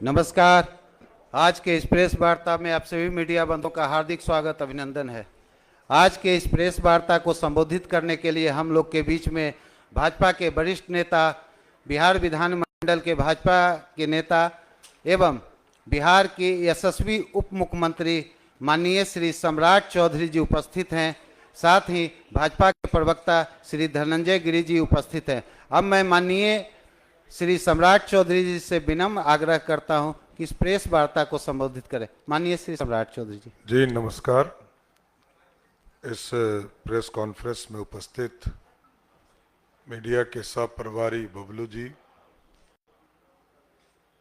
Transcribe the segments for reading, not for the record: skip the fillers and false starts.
नमस्कार। आज के इस प्रेस वार्ता में आप सभी मीडिया बंधुओं का हार्दिक स्वागत अभिनंदन है। आज के इस प्रेस वार्ता को संबोधित करने के लिए हम लोग के बीच में भाजपा के वरिष्ठ नेता, बिहार विधानमंडल के भाजपा के नेता एवं बिहार के यशस्वी उप मुख्यमंत्री माननीय श्री सम्राट चौधरी जी उपस्थित हैं। साथ ही भाजपा के प्रवक्ता श्री धनंजय गिरि जी उपस्थित हैं। अब मैं माननीय श्री सम्राट चौधरी जी से विनम्र आग्रह करता हूं कि इस प्रेस वार्ता को संबोधित करें। माननीय श्री सम्राट चौधरी जी। जी नमस्कार। इस प्रेस कॉन्फ्रेंस में उपस्थित मीडिया के सब प्रभारी बबलू जी,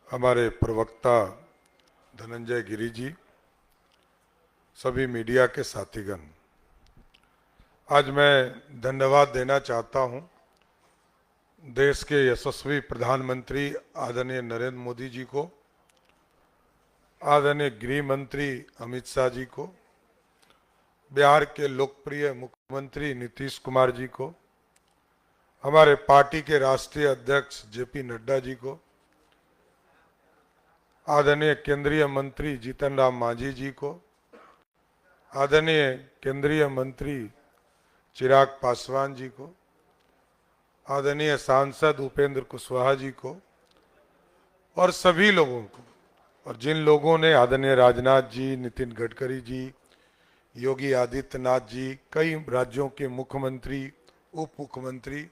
हमारे प्रवक्ता धनंजय गिरि जी, सभी मीडिया के साथीगण, आज मैं धन्यवाद देना चाहता हूं देश के यशस्वी प्रधानमंत्री आदरणीय नरेंद्र मोदी जी को, आदरणीय गृह मंत्री अमित शाह जी को, बिहार के लोकप्रिय मुख्यमंत्री नीतीश कुमार जी को, हमारे पार्टी के राष्ट्रीय अध्यक्ष जेपी नड्डा जी को, आदरणीय केंद्रीय मंत्री जीतन राम मांझी जी को, आदरणीय केंद्रीय मंत्री चिराग पासवान जी को, आदरणीय सांसद उपेंद्र कुशवाहा जी को और सभी लोगों को, और जिन लोगों ने आदरणीय राजनाथ जी, नितिन गडकरी जी, योगी आदित्यनाथ जी, कई राज्यों के मुख्यमंत्री, उप मुख्यमंत्री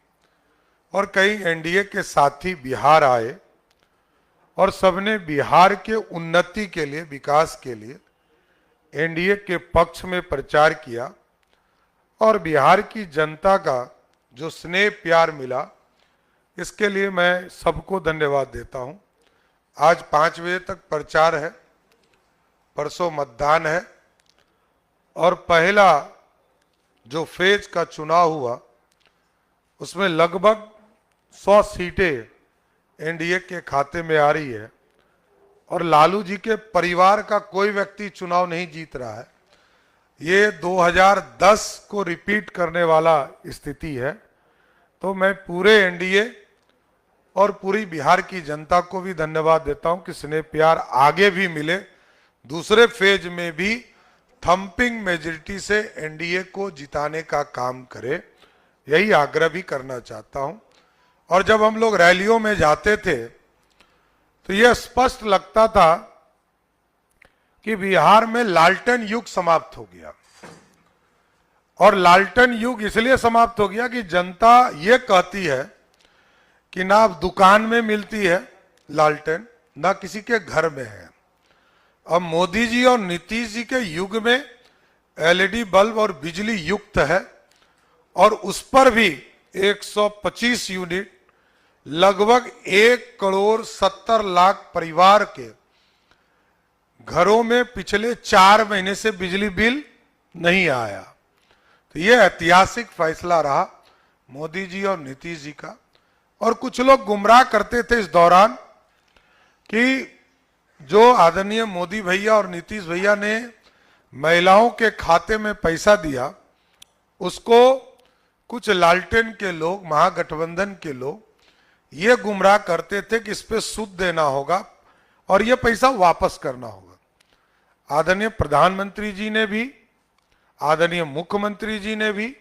और कई एनडीए के साथी बिहार आए और सबने बिहार के उन्नति के लिए, विकास के लिए एनडीए के पक्ष में प्रचार किया और बिहार की जनता का जो स्नेह प्यार मिला, इसके लिए मैं सबको धन्यवाद देता हूं। आज 5 बजे तक प्रचार है, परसों मतदान है और पहला जो फेज का चुनाव हुआ उसमें लगभग 100 सीटें एनडीए के खाते में आ रही है और लालू जी के परिवार का कोई व्यक्ति चुनाव नहीं जीत रहा है। ये 2010 को रिपीट करने वाला स्थिति है। तो मैं पूरे एनडीए और पूरी बिहार की जनता को भी धन्यवाद देता हूं कि स्नेह प्यार आगे भी मिले, दूसरे फेज में भी थंपिंग मेजॉरिटी से एनडीए को जिताने का काम करे, यही आग्रह भी करना चाहता हूं। और जब हम लोग रैलियों में जाते थे तो यह स्पष्ट लगता था कि बिहार में लालटेन युग समाप्त हो गया। और लालटेन युग इसलिए समाप्त हो गया कि जनता ये कहती है कि ना अब दुकान में मिलती है लालटेन, ना किसी के घर में है। अब मोदी जी और नीतीश जी के युग में एलईडी बल्ब और बिजली युक्त है और उस पर भी 125 यूनिट, लगभग 1,70,00,000 परिवार के घरों में पिछले 4 महीने से बिजली बिल नहीं आया। तो ये ऐतिहासिक फैसला रहा मोदी जी और नीतीश जी का। और कुछ लोग गुमराह करते थे इस दौरान कि जो आदरणीय मोदी भैया और नीतीश भैया ने महिलाओं के खाते में पैसा दिया, उसको कुछ लालटेन के लोग, महागठबंधन के लोग ये गुमराह करते थे कि इस पे सूद देना होगा और ये पैसा वापस करना होगा। आदरणीय प्रधानमंत्री जी ने भी, आदरणीय मुख्यमंत्री जी ने भी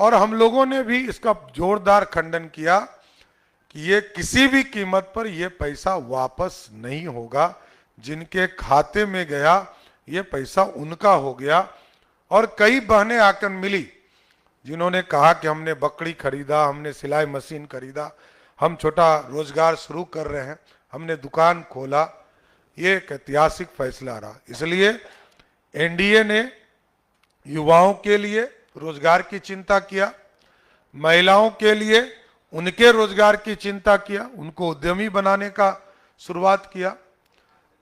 और हम लोगों ने भी इसका जोरदार खंडन किया कि ये किसी भी कीमत पर ये पैसा वापस नहीं होगा। जिनके खाते में गया ये पैसा उनका हो गया। और कई बहनें आकर मिली जिन्होंने कहा कि हमने बकरी खरीदा, हमने सिलाई मशीन खरीदा, हम छोटा रोजगार शुरू कर रहे हैं, हमने दुकान खोला। ये एक ऐतिहासिक फैसला रहा। इसलिए एनडीए ने युवाओं के लिए रोजगार की चिंता किया, महिलाओं के लिए उनके रोजगार की चिंता किया, उनको उद्यमी बनाने का शुरुआत किया।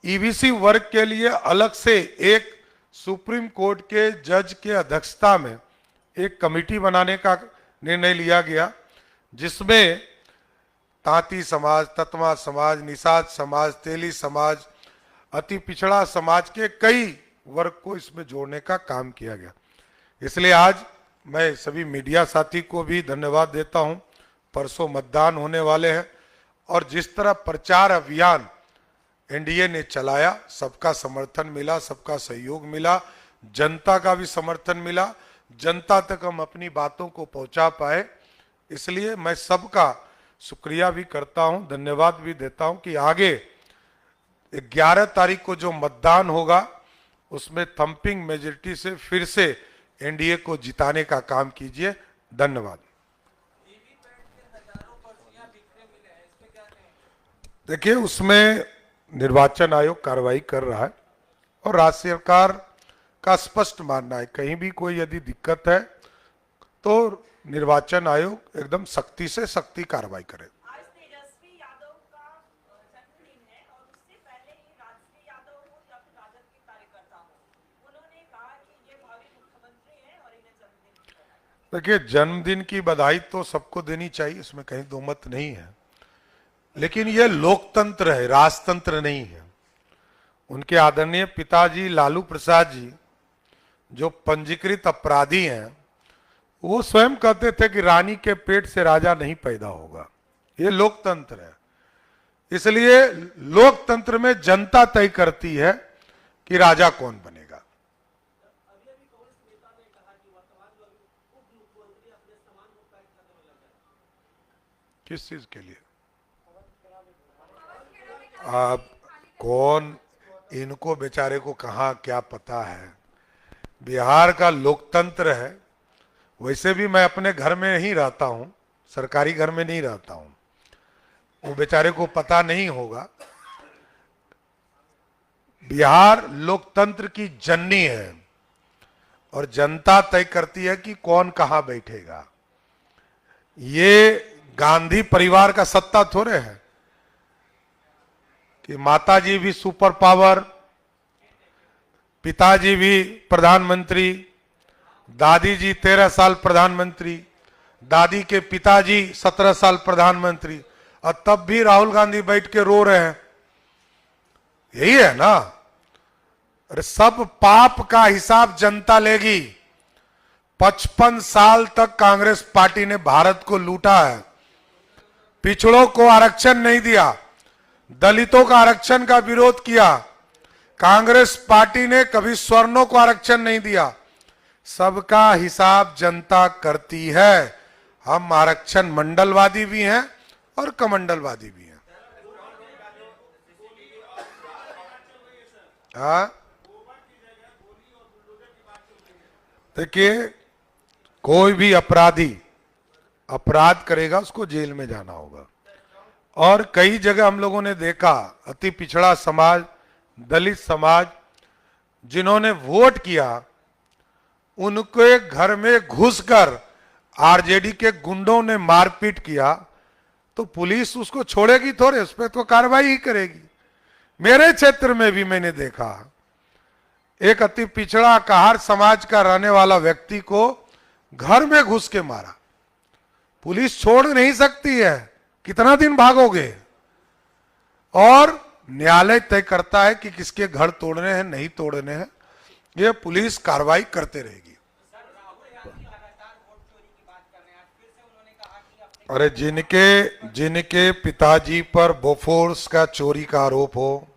ईबीसी वर्ग के लिए अलग से एक सुप्रीम कोर्ट के जज के अध्यक्षता में एक कमेटी बनाने का निर्णय लिया गया, जिसमें तांती समाज, ततमा समाज, निषाद समाज, तेली समाज, अति पिछड़ा समाज के कई वर्ग को इसमें जोड़ने का काम किया गया। इसलिए आज मैं सभी मीडिया साथी को भी धन्यवाद देता हूं। परसों मतदान होने वाले हैं और जिस तरह प्रचार अभियान एनडीए ने चलाया, सबका समर्थन मिला, सबका सहयोग मिला, जनता का भी समर्थन मिला, जनता तक हम अपनी बातों को पहुंचा पाए। इसलिए मैं सबका शुक्रिया भी करता हूं, धन्यवाद भी देता हूं कि आगे 11 तारीख को जो मतदान होगा उसमें थंपिंग मेजॉरिटी से फिर से एनडीए को जिताने का काम कीजिए। धन्यवाद। देखिए, उसमें निर्वाचन आयोग कार्रवाई कर रहा है और राज्य सरकार का स्पष्ट मानना है कहीं भी कोई यदि दिक्कत है तो निर्वाचन आयोग एकदम सख्ती से सख्ती कार्रवाई करे। आज तेजस्वी यादव का जन्मदिन है और उससे पहले ही राजश्री यादव हो या फिर राजद के कार्यकर्ता हो, उन्होंने कहा कि ये भावी मुख्यमंत्री हैं और इन्हें जन्मदिन की बधाई। देखिए, जन्मदिन की बधाई तो सबको देनी चाहिए, इसमें कहीं दो मत नहीं है, लेकिन ये लोकतंत्र है, राजतंत्र नहीं है। उनके आदरणीय पिताजी लालू प्रसाद जी जो पंजीकृत अपराधी हैं, वो स्वयं कहते थे कि रानी के पेट से राजा नहीं पैदा होगा। ये लोकतंत्र है, इसलिए लोकतंत्र में जनता तय करती है कि राजा कौन बनेगा। किस चीज के लिए? आप कौन, इनको बेचारे को कहाँ क्या पता है। बिहार का लोकतंत्र है। वैसे भी मैं अपने घर में नहीं रहता हूं, सरकारी घर में नहीं रहता हूं, वो बेचारे को पता नहीं होगा। बिहार लोकतंत्र की जननी है और जनता तय करती है कि कौन कहां बैठेगा। ये गांधी परिवार का सत्ता थोड़े है कि माताजी भी सुपर पावर, पिताजी भी प्रधानमंत्री, दादी जी 13 साल प्रधानमंत्री, दादी के पिताजी 17 साल प्रधानमंत्री, और तब भी राहुल गांधी बैठ के रो रहे हैं। यही है ना। अरे सब पाप का हिसाब जनता लेगी। 55 साल तक कांग्रेस पार्टी ने भारत को लूटा है। पिछड़ों को आरक्षण नहीं दिया, दलितों का आरक्षण का विरोध किया। कांग्रेस पार्टी ने कभी स्वर्णों को आरक्षण नहीं दिया। सबका हिसाब जनता करती है। हम आरक्षण मंडलवादी भी हैं और कमंडलवादी भी हैं। हाँ, देखिए, कोई भी अपराधी अपराध करेगा उसको जेल में जाना होगा। और कई जगह हम लोगों ने देखा, अति पिछड़ा समाज, दलित समाज जिन्होंने वोट किया, उनके घर में घुसकर आरजेडी के गुंडों ने मारपीट किया, तो पुलिस उसको छोड़ेगी थोड़े, उस पर तो कार्रवाई ही करेगी। मेरे क्षेत्र में भी मैंने देखा, एक अति पिछड़ा कहार समाज का रहने वाला व्यक्ति को घर में घुस के मारा। पुलिस छोड़ नहीं सकती है, कितना दिन भागोगे? और न्यायालय तय करता है कि किसके घर तोड़ने हैं, नहीं तोड़ने हैं। ये पुलिस कार्रवाई करते रहेगी। अरे जिनके पिताजी पर बोफोर्स का चोरी का आरोप हो,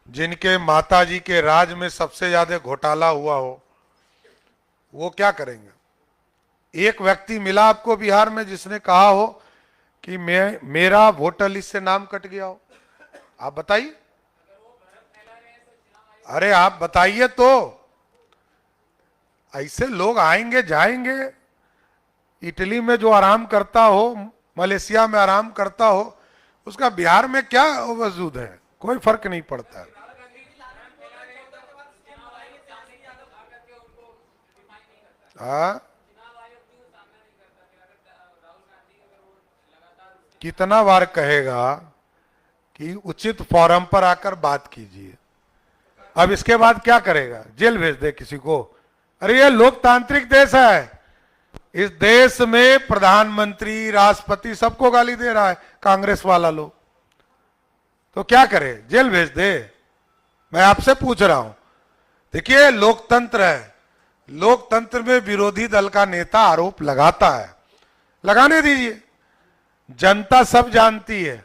जिनके माताजी के राज में सबसे ज्यादा घोटाला हुआ हो, वो क्या करेंगे? एक व्यक्ति मिला आपको बिहार में जिसने कहा हो कि मेरा वोटर लिस्ट से नाम कट गया हो? आप बताइए। अरे आप बताइए तो। ऐसे लोग आएंगे जाएंगे। इटली में जो आराम करता हो, मलेशिया में आराम करता हो, उसका बिहार में क्या वजूद है? कोई फर्क नहीं पड़ता है। हाँ, कितना बार कहेगा कि उचित फोरम पर आकर बात कीजिए। अब इसके बाद क्या करेगा? जेल भेज दे किसी को? अरे ये लोकतांत्रिक देश है। इस देश में प्रधानमंत्री, राष्ट्रपति सबको गाली दे रहा है कांग्रेस वाला लोग, तो क्या करे? जेल भेज दे? मैं आपसे पूछ रहा हूं। देखिए, लोकतंत्र है। लोकतंत्र में विरोधी दल का नेता आरोप लगाता है, लगाने दीजिए। जनता सब जानती है।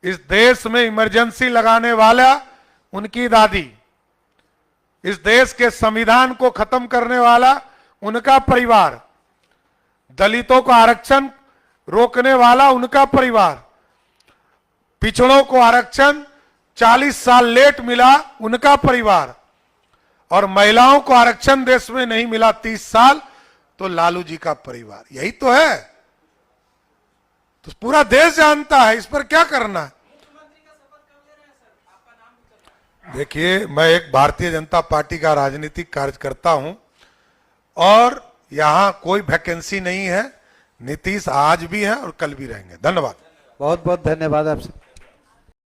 इस देश में इमरजेंसी लगाने वाला उनकी दादी, इस देश के संविधान को खत्म करने वाला उनका परिवार, दलितों का आरक्षण रोकने वाला उनका परिवार, पिछड़ों को आरक्षण 40 साल लेट मिला उनका परिवार, और महिलाओं को आरक्षण देश में नहीं मिला 30 साल तो लालू जी का परिवार। यही तो है, तो पूरा देश जानता है, इस पर क्या करना है। देखिए, मैं एक भारतीय जनता पार्टी का राजनीतिक कार्यकर्ता हूं और यहां कोई वैकेंसी नहीं है। नीतीश आज भी है और कल भी रहेंगे। धन्यवाद। बहुत बहुत धन्यवाद आपसे।